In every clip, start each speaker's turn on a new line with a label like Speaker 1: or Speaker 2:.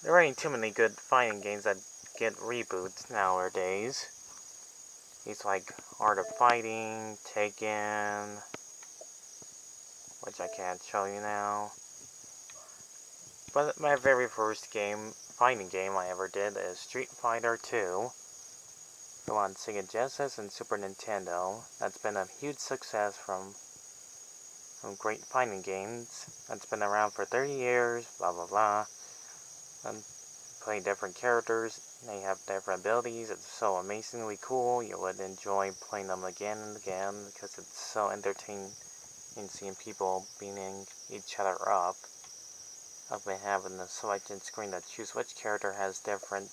Speaker 1: There ain't too many good fighting games that get reboots nowadays. It's like Art of Fighting, Taken, which I can't show you now. But my very first fighting game I ever did is Street Fighter 2. On Sega Genesis and Super Nintendo. That's been a huge success from great fighting games. That's been around for 30 years, blah blah blah. And play different characters. They have different abilities. It's so amazingly cool. You would enjoy playing them again and again because it's so entertaining seeing people beating each other up. They have in the selection screen to choose which character has different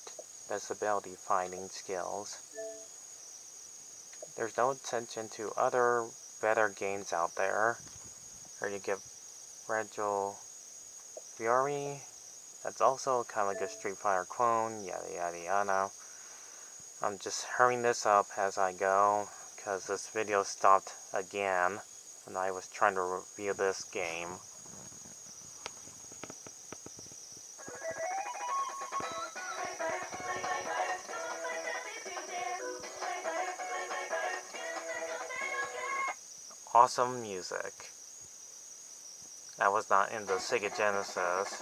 Speaker 1: best ability fighting skills. There's no attention to other better games out there. Or you get Fragile Fury. That's also kind of like a Street Fighter clone, yada yada yada. I'm just hurrying this up as I go, because this video stopped again, and I was trying to review this game. Awesome music. That was not in the Sega Genesis.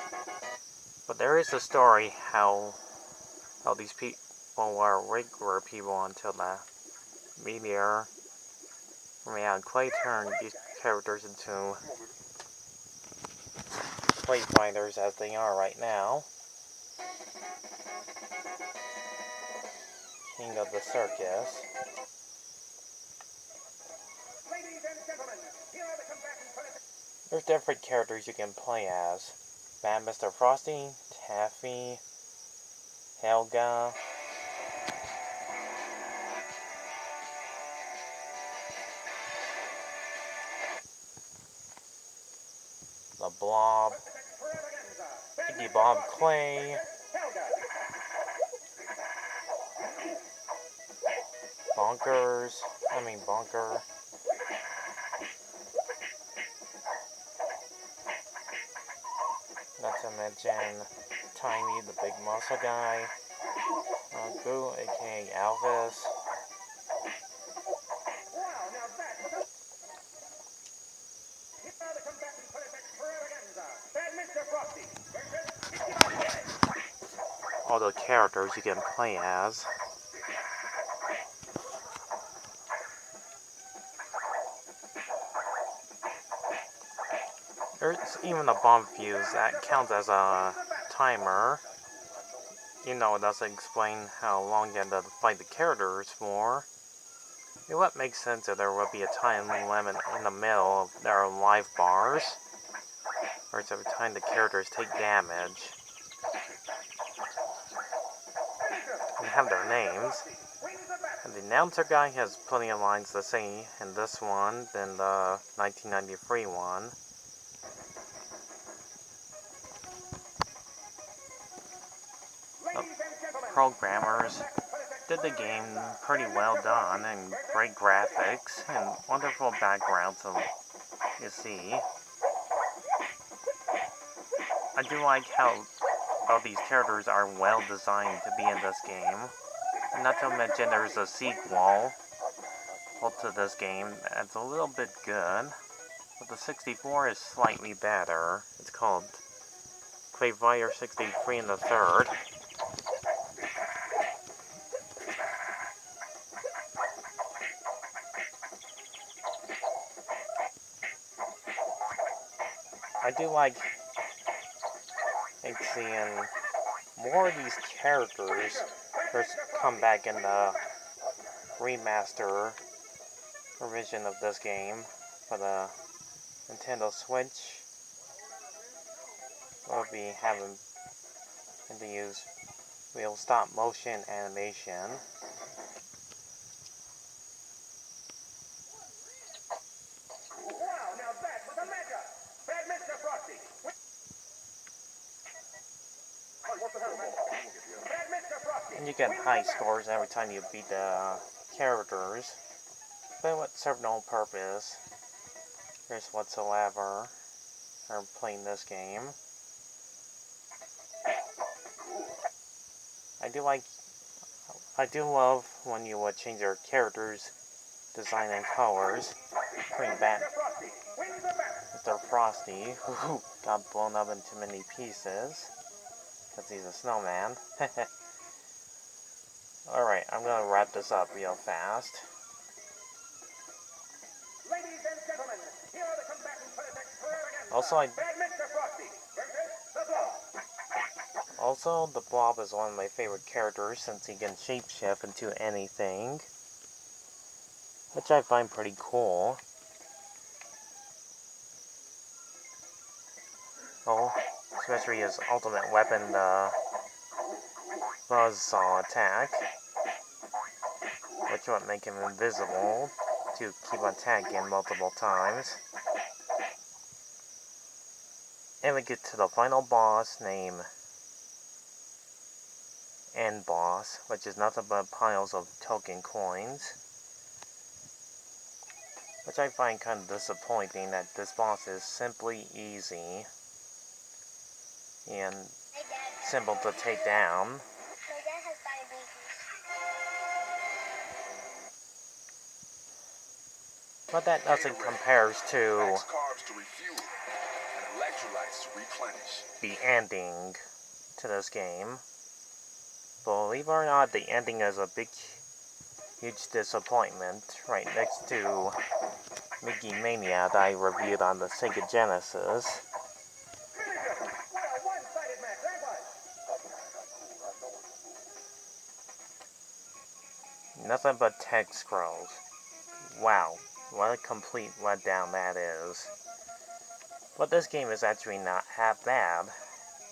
Speaker 1: But there is a story how these people were regular people until the meteor and Clay turned these characters into Clayfighters as they are right now. King of the circus. There's different characters you can play as. Bad Mr. Frosty, Taffy, Helga, the Blob, Iggy Bob Clay, Bonker, not to mention Tiny, the big muscle guy, Goo, aka Alvis, all the characters you can play as. There's even a bomb fuse that counts as a timer. You know, it doesn't explain how long you have to fight the characters for. It would make sense if there would be a time limit in the middle of their life bars, or it's every time the characters take damage. They have their names. And the announcer guy has plenty of lines to say in this one than the 1993 one. The programmers did the game pretty well done, and great graphics and wonderful backgrounds you see. I do like how all these characters are well designed to be in this game. And not to mention there's a sequel to this game that's a little bit good, but the 64 is slightly better. It's called Clayfighter 63 in the third. I do like seeing more of these characters come back in the remaster revision of this game for the Nintendo Switch. We'll be having to use real stop motion animation. And you get high scores every time you beat the characters, but it would serve no purpose whatsoever for playing this game. I do love when you would change your characters' design and colors. Bring back Mr. Frosty, who got blown up into many pieces, because he's a snowman. Alright, I'm gonna wrap this up real fast.
Speaker 2: Ladies and gentlemen, here are the combatants for this extravagant
Speaker 1: Also,
Speaker 2: Mr. Frosty versus the Blob.
Speaker 1: Also, the Blob is one of my favorite characters since he can shapeshift into anything, which I find pretty cool. Oh, especially his ultimate weapon, the Buzzsaw attack, which would make him invisible to keep attacking multiple times. And we get to the final boss named End Boss, which is nothing but piles of token coins. Which I find kind of disappointing that this boss is simply easy and simple to take down. But that doesn't compare to the ending to this game. Believe it or not, the ending is a huge disappointment, right next to Mickey Mania that I reviewed on the Sega Genesis. Nothing but text scrolls. Wow, what a complete letdown that is. But this game is actually not half bad.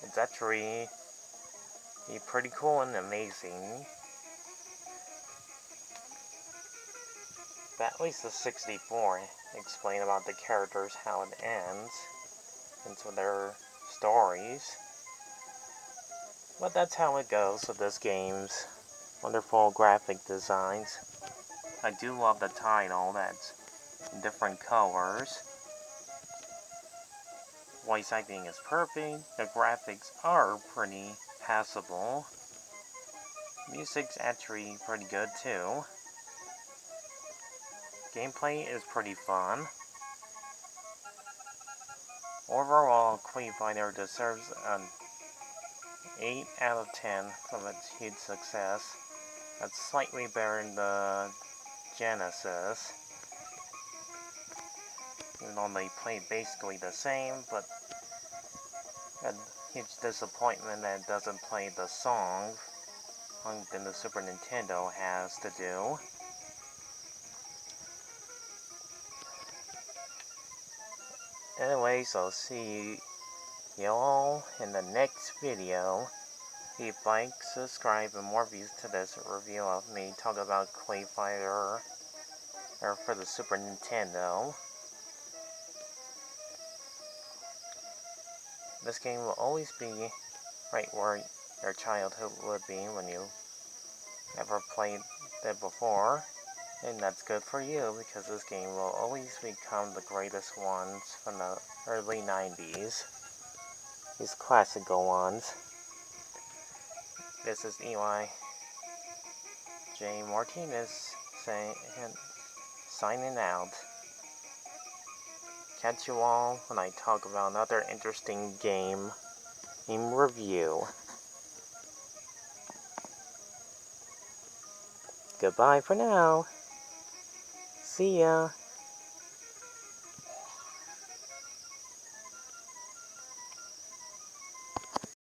Speaker 1: It's actually pretty cool and amazing. But at least the 64 explain about the characters, how it ends, into their stories. But that's how it goes with this game's wonderful graphic designs. I do love the title that's in different colors. Voice acting is perfect, the graphics are pretty passable. Music's actually pretty good too. Gameplay is pretty fun. Overall, Clayfighter deserves an 8 out of 10 from its huge success. That's slightly better than the Genesis. Even though they play basically the same, but a huge disappointment that it doesn't play the song than the Super Nintendo has to do. Anyways, I'll see you all in the next video. If you like, subscribe, and more views to this review of me talk about Clayfighter for the Super Nintendo. This game will always be right where your childhood would be when you never played it before. And that's good for you, because this game will always become the greatest ones from the early 90s. These classical ones. This is Eli J. Martinez signing out. Catch you all when I talk about another interesting game in review. Goodbye for now. See ya.